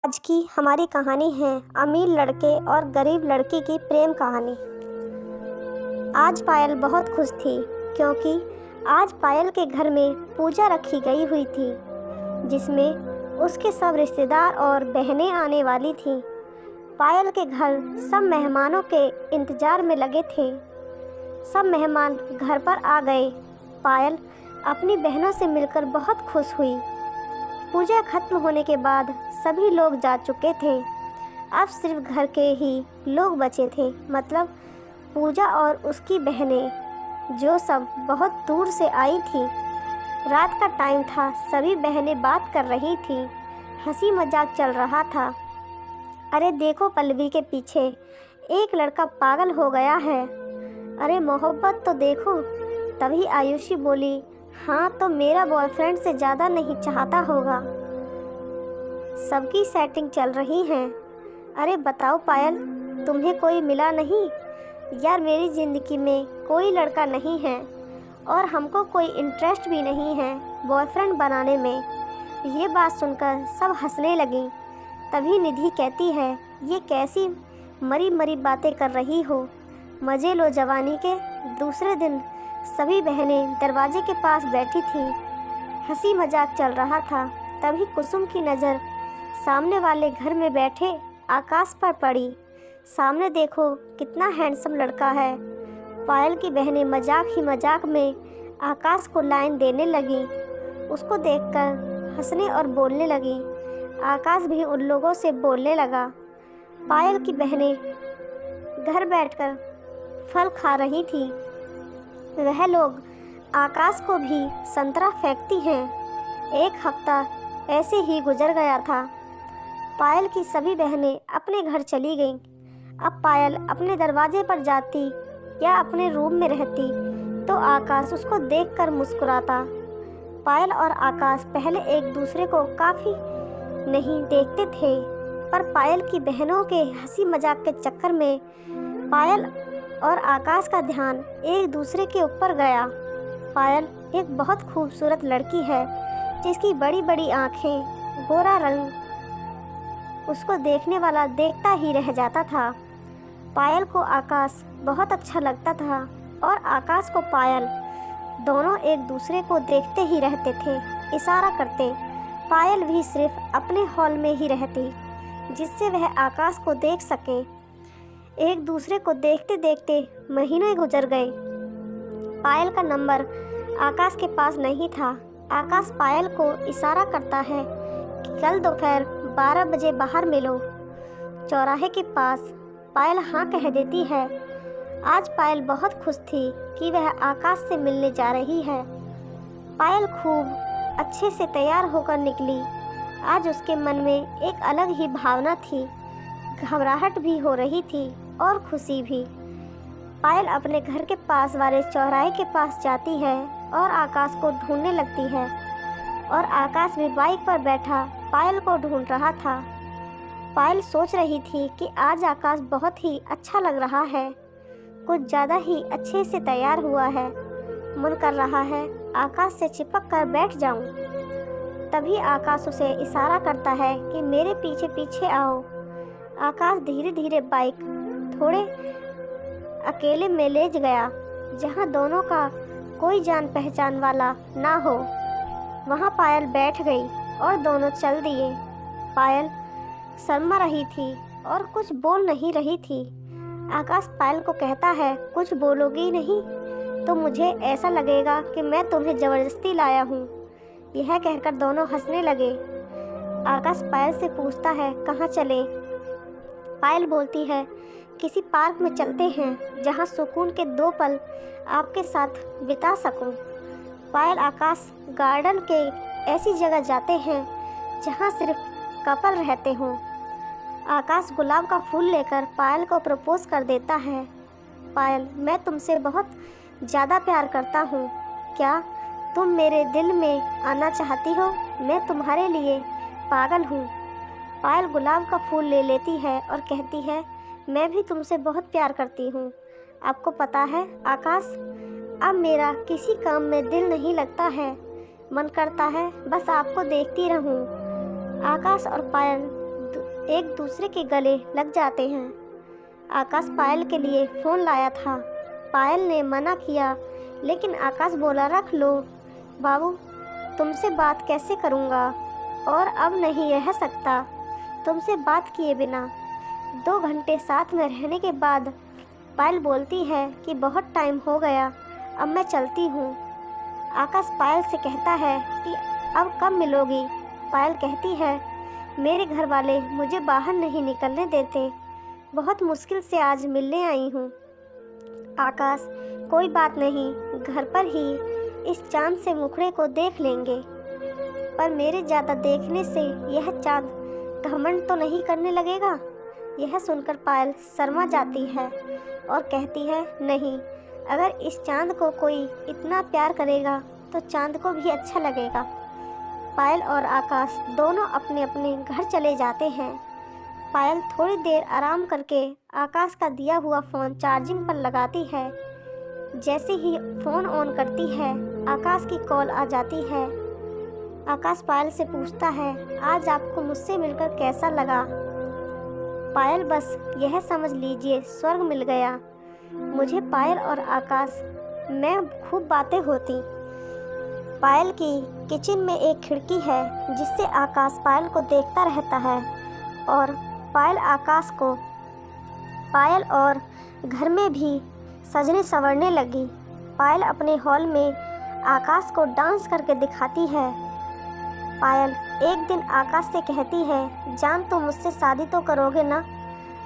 आज की हमारी कहानी है अमीर लड़के और गरीब लड़की की प्रेम कहानी। आज पायल बहुत खुश थी क्योंकि आज पायल के घर में पूजा रखी गई हुई थी जिसमें उसके सब रिश्तेदार और बहनें आने वाली थीं। पायल के घर सब मेहमानों के इंतज़ार में लगे थे। सब मेहमान घर पर आ गए। पायल अपनी बहनों से मिलकर बहुत खुश हुई। पूजा खत्म होने के बाद सभी लोग जा चुके थे। अब सिर्फ घर के ही लोग बचे थे, मतलब पूजा और उसकी बहनें, जो सब बहुत दूर से आई थी। रात का टाइम था, सभी बहनें बात कर रही थीं, हंसी मजाक चल रहा था। अरे देखो, पल्लवी के पीछे एक लड़का पागल हो गया है। अरे मोहब्बत तो देखो। तभी आयुषी बोली, हाँ तो मेरा बॉयफ्रेंड से ज़्यादा नहीं चाहता होगा। सबकी सेटिंग चल रही है। अरे बताओ पायल, तुम्हें कोई मिला नहीं? यार मेरी ज़िंदगी में कोई लड़का नहीं है और हमको कोई इंटरेस्ट भी नहीं है बॉयफ्रेंड बनाने में। ये बात सुनकर सब हंसने लगी। तभी निधि कहती है, ये कैसी मरी मरी बातें कर रही हो, मज़े लो जवानी के। दूसरे दिन सभी बहनें दरवाजे के पास बैठी थीं, हंसी मजाक चल रहा था। तभी कुसुम की नज़र सामने वाले घर में बैठे आकाश पर पड़ी। सामने देखो कितना हैंडसम लड़का है। पायल की बहनें मजाक ही मजाक में आकाश को लाइन देने लगी। उसको देखकर हंसने और बोलने लगी। आकाश भी उन लोगों से बोलने लगा। पायल की बहनें घर बैठकर फल खा रही थी। वह लोग आकाश को भी संतरा फेंकती हैं। एक हफ्ता ऐसे ही गुजर गया था। पायल की सभी बहनें अपने घर चली गईं। अब पायल अपने दरवाजे पर जाती या अपने रूम में रहती तो आकाश उसको देखकर मुस्कुराता। पायल और आकाश पहले एक दूसरे को काफ़ी नहीं देखते थे, पर पायल की बहनों के हंसी मजाक के चक्कर में पायल और आकाश का ध्यान एक दूसरे के ऊपर गया। पायल एक बहुत खूबसूरत लड़की है जिसकी बड़ी बड़ी आँखें, गोरा रंग, उसको देखने वाला देखता ही रह जाता था। पायल को आकाश बहुत अच्छा लगता था और आकाश को पायल, दोनों एक दूसरे को देखते ही रहते थे, इशारा करते। पायल भी सिर्फ अपने हॉल में ही रहती जिससे वह आकाश को देख सके। एक दूसरे को देखते देखते महीने गुजर गए। पायल का नंबर आकाश के पास नहीं था। आकाश पायल को इशारा करता है कि कल दोपहर 12 बजे बाहर मिलो चौराहे के पास। पायल हाँ कह देती है। आज पायल बहुत खुश थी कि वह आकाश से मिलने जा रही है। पायल खूब अच्छे से तैयार होकर निकली। आज उसके मन में एक अलग ही भावना थी, घबराहट भी हो रही थी और खुशी भी। पायल अपने घर के पास वाले चौराहे के पास जाती है और आकाश को ढूंढने लगती है और आकाश भी बाइक पर बैठा पायल को ढूंढ रहा था। पायल सोच रही थी कि आज आकाश बहुत ही अच्छा लग रहा है, कुछ ज़्यादा ही अच्छे से तैयार हुआ है। मन कर रहा है आकाश से चिपक कर बैठ जाऊं। तभी आकाश उसे इशारा करता है कि मेरे पीछे पीछे आओ। आकाश धीरे धीरे बाइक थोड़े अकेले में ले गया जहां दोनों का कोई जान पहचान वाला ना हो। वहां पायल बैठ गई और दोनों चल दिए। पायल शर्मा रही थी और कुछ बोल नहीं रही थी। आकाश पायल को कहता है, कुछ बोलोगी नहीं तो मुझे ऐसा लगेगा कि मैं तुम्हें ज़बरदस्ती लाया हूँ। यह कहकर दोनों हंसने लगे। आकाश पायल से पूछता है, कहाँ चले? पायल बोलती है, किसी पार्क में चलते हैं जहाँ सुकून के 2 पल आपके साथ बिता सकूं। पायल आकाश गार्डन के ऐसी जगह जाते हैं जहाँ सिर्फ कपल रहते हों। आकाश गुलाब का फूल लेकर पायल को प्रपोज कर देता है। पायल, मैं तुमसे बहुत ज़्यादा प्यार करता हूँ। क्या तुम मेरे दिल में आना चाहती हो? मैं तुम्हारे लिए पागल हूँ। पायल गुलाब का फूल ले लेती है और कहती है, मैं भी तुमसे बहुत प्यार करती हूँ। आपको पता है आकाश, अब मेरा किसी काम में दिल नहीं लगता है। मन करता है बस आपको देखती रहूँ। आकाश और पायल एक दूसरे के गले लग जाते हैं। आकाश पायल के लिए फ़ोन लाया था। पायल ने मना किया, लेकिन आकाश बोला, रख लो बाबू, तुमसे बात कैसे करूँगा और अब नहीं रह सकता तुमसे बात किए बिना। 2 घंटे साथ में रहने के बाद पायल बोलती है कि बहुत टाइम हो गया, अब मैं चलती हूँ। आकाश पायल से कहता है कि अब कब मिलोगी। पायल कहती है, मेरे घर वाले मुझे बाहर नहीं निकलने देते, बहुत मुश्किल से आज मिलने आई हूँ। आकाश, कोई बात नहीं, घर पर ही इस चाँद से मुखड़े को देख लेंगे, पर मेरे ज़्यादा देखने से यह चाँद घमंड तो नहीं करने लगेगा। यह सुनकर पायल शर्मा जाती है और कहती है, नहीं, अगर इस चाँद को कोई इतना प्यार करेगा तो चाँद को भी अच्छा लगेगा। पायल और आकाश दोनों अपने अपने घर चले जाते हैं। पायल थोड़ी देर आराम करके आकाश का दिया हुआ फ़ोन चार्जिंग पर लगाती है। जैसे ही फ़ोन ऑन करती है, आकाश की कॉल आ जाती है। आकाश पायल से पूछता है, आज आपको मुझसे मिलकर कैसा लगा। पायल, बस यह समझ लीजिए स्वर्ग मिल गया मुझे। पायल और आकाश में खूब बातें होती। पायल की किचन में एक खिड़की है जिससे आकाश पायल को देखता रहता है और पायल और घर में भी सजने संवरने लगी। पायल अपने हॉल में आकाश को डांस करके दिखाती है। पायल एक दिन आकाश से कहती है, जान तुम मुझसे शादी तो करोगे ना।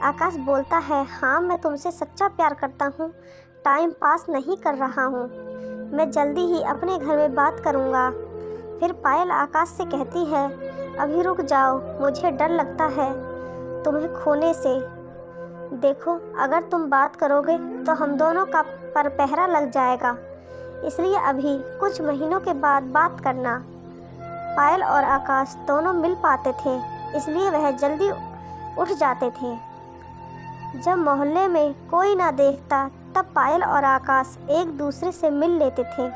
आकाश बोलता है, हाँ, मैं तुमसे सच्चा प्यार करता हूँ, टाइम पास नहीं कर रहा हूँ, मैं जल्दी ही अपने घर में बात करूँगा। फिर पायल आकाश से कहती है, अभी रुक जाओ, मुझे डर लगता है तुम्हें खोने से। देखो, अगर तुम बात करोगे तो हम दोनों का पर पहरा लग जाएगा, इसलिए अभी कुछ महीनों के बाद बात करना। पायल और आकाश दोनों मिल पाते थे, इसलिए वह जल्दी उठ जाते थे। जब मोहल्ले में कोई ना देखता तब पायल और आकाश एक दूसरे से मिल लेते थे।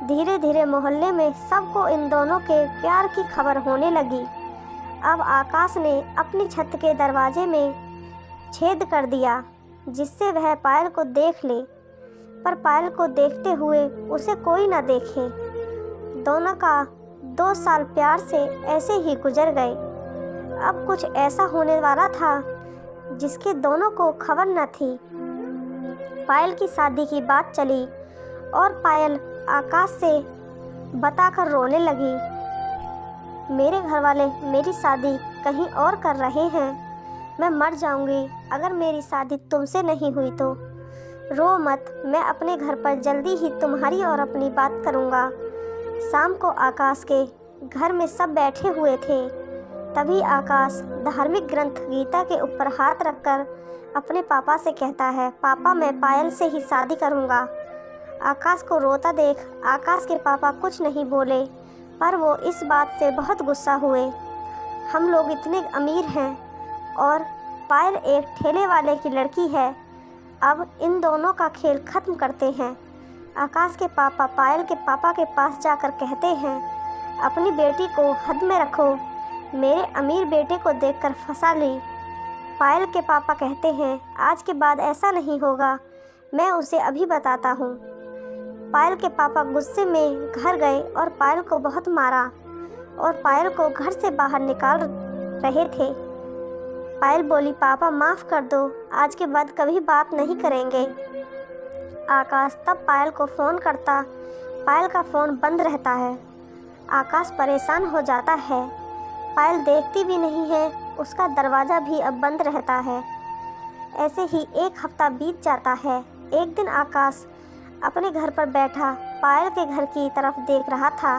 धीरे धीरे मोहल्ले में सबको इन दोनों के प्यार की खबर होने लगी। अब आकाश ने अपनी छत के दरवाजे में छेद कर दिया जिससे वह पायल को देख ले, पर पायल को देखते हुए उसे कोई ना देखे। दोनों का 2 साल प्यार से ऐसे ही गुजर गए। अब कुछ ऐसा होने वाला था जिसके दोनों को खबर न थी। पायल की शादी की बात चली और पायल आकाश से बताकर रोने लगी, मेरे घर वाले मेरी शादी कहीं और कर रहे हैं, मैं मर जाऊंगी अगर मेरी शादी तुमसे नहीं हुई तो। रो मत, मैं अपने घर पर जल्दी ही तुम्हारी और अपनी बात करूंगा। शाम को आकाश के घर में सब बैठे हुए थे। तभी आकाश धार्मिक ग्रंथ गीता के ऊपर हाथ रखकर अपने पापा से कहता है, पापा, मैं पायल से ही शादी करूंगा। आकाश को रोता देख आकाश के पापा कुछ नहीं बोले, पर वो इस बात से बहुत गुस्सा हुए। हम लोग इतने अमीर हैं और पायल एक ठेले वाले की लड़की है, अब इन दोनों का खेल ख़त्म करते हैं। आकाश के पापा पायल के पापा के पास जाकर कहते हैं, अपनी बेटी को हद में रखो, मेरे अमीर बेटे को देखकर फंसा ली। पायल के पापा कहते हैं, आज के बाद ऐसा नहीं होगा, मैं उसे अभी बताता हूँ। पायल के पापा गुस्से में घर गए और पायल को बहुत मारा और पायल को घर से बाहर निकाल रहे थे। पायल बोली, पापा माफ़ कर दो, आज के बाद कभी बात नहीं करेंगे। आकाश तब पायल को फ़ोन करता, पायल का फ़ोन बंद रहता है। आकाश परेशान हो जाता है, पायल देखती भी नहीं है, उसका दरवाज़ा भी अब बंद रहता है। ऐसे ही 1 हफ्ता बीत जाता है। एक दिन आकाश अपने घर पर बैठा पायल के घर की तरफ देख रहा था।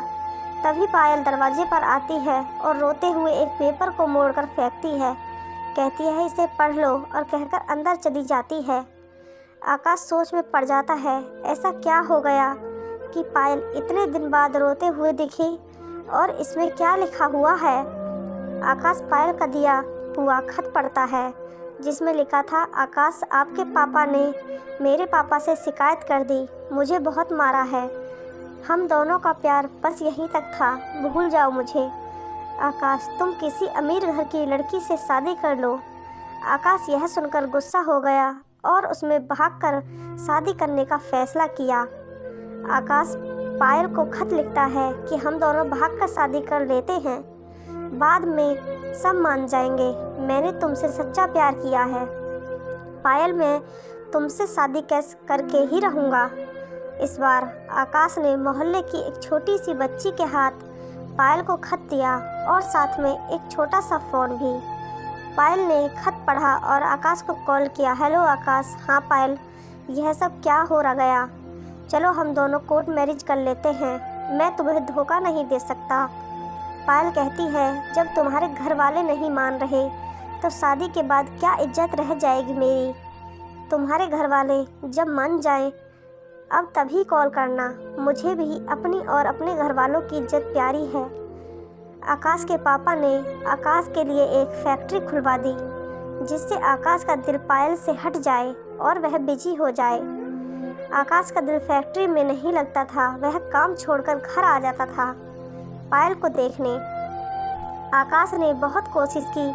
तभी पायल दरवाजे पर आती है और रोते हुए एक पेपर को मोड़कर फेंकती है, कहती है, इसे पढ़ लो, और कहकर अंदर चली जाती है। आकाश सोच में पड़ जाता है, ऐसा क्या हो गया कि पायल इतने दिन बाद रोते हुए दिखी और इसमें क्या लिखा हुआ है। आकाश पायल का दिया हुआ खत पढ़ता है जिसमें लिखा था, आकाश, आपके पापा ने मेरे पापा से शिकायत कर दी, मुझे बहुत मारा है, हम दोनों का प्यार बस यहीं तक था, भूल जाओ मुझे। आकाश, तुम किसी अमीर घर की लड़की से शादी कर लो। आकाश यह सुनकर गुस्सा हो गया और उसमें भागकर शादी करने का फैसला किया। आकाश पायल को खत लिखता है कि हम दोनों भागकर शादी कर लेते हैं, बाद में सब मान जाएंगे। मैंने तुमसे सच्चा प्यार किया है पायल, मैं तुमसे शादी कैसे करके ही रहूँगा। इस बार आकाश ने मोहल्ले की एक छोटी सी बच्ची के हाथ पायल को खत दिया और साथ में एक छोटा सा फ़ोन भी। पायल ने खत पढ़ा और आकाश को कॉल किया। हेलो आकाश। हाँ पायल, यह सब क्या हो रहा गया? चलो हम दोनों कोर्ट मैरिज कर लेते हैं, मैं तुम्हें धोखा नहीं दे सकता। पायल कहती है, जब तुम्हारे घर वाले नहीं मान रहे तो शादी के बाद क्या इज्जत रह जाएगी मेरी। तुम्हारे घर वाले जब मान जाएं अब तभी कॉल करना। मुझे भी अपनी और अपने घर वालों की इज्जत प्यारी है। आकाश के पापा ने आकाश के लिए एक फैक्ट्री खुलवा दी जिससे आकाश का दिल पायल से हट जाए और वह बिजी हो जाए। आकाश का दिल फैक्ट्री में नहीं लगता था, वह काम छोड़कर घर आ जाता था पायल को देखने। आकाश ने बहुत कोशिश की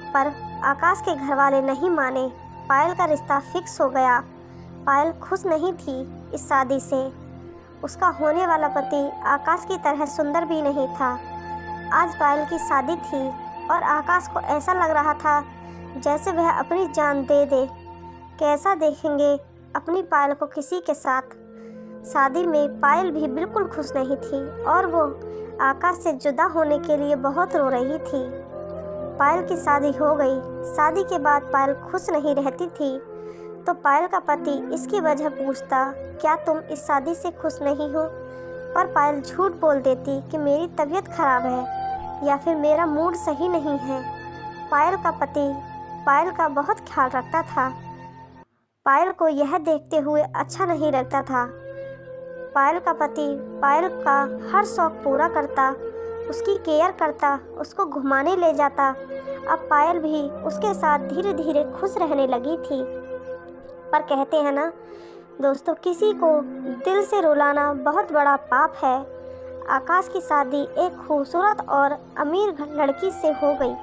पर आकाश के घर वाले नहीं माने। पायल का रिश्ता फिक्स हो गया। पायल खुश नहीं थी इस शादी से। उसका होने वाला पति आकाश की तरह सुंदर भी नहीं था। आज पायल की शादी थी और आकाश को ऐसा लग रहा था जैसे वह अपनी जान दे दे। कैसा देखेंगे अपनी पायल को किसी के साथ। शादी में पायल भी बिल्कुल खुश नहीं थी और वो आकाश से जुदा होने के लिए बहुत रो रही थी। पायल की शादी हो गई। शादी के बाद पायल खुश नहीं रहती थी तो पायल का पति इसकी वजह पूछता, क्या तुम इस शादी से खुश नहीं हो? पर पायल झूठ बोल देती कि मेरी तबीयत खराब है या फिर मेरा मूड सही नहीं है। पायल का पति पायल का बहुत ख्याल रखता था। पायल को यह देखते हुए अच्छा नहीं लगता था। पायल का पति पायल का हर शौक़ पूरा करता, उसकी केयर करता, उसको घुमाने ले जाता। अब पायल भी उसके साथ धीरे धीरे खुश रहने लगी थी। पर कहते हैं ना दोस्तों, किसी को दिल से रुलाना बहुत बड़ा पाप है। आकाश की शादी एक खूबसूरत और अमीर लड़की से हो गई।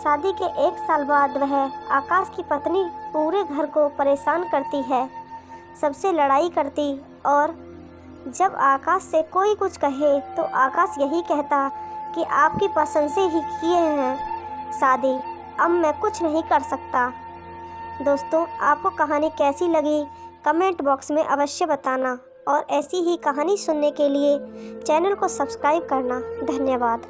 शादी के 1 साल बाद वह आकाश की पत्नी पूरे घर को परेशान करती है, सबसे लड़ाई करती और जब आकाश से कोई कुछ कहे तो आकाश यही कहता कि आपकी पसंद से ही किए हैं शादी, अब मैं कुछ नहीं कर सकता। दोस्तों, आपको कहानी कैसी लगी कमेंट बॉक्स में अवश्य बताना और ऐसी ही कहानी सुनने के लिए चैनल को सब्सक्राइब करना। धन्यवाद।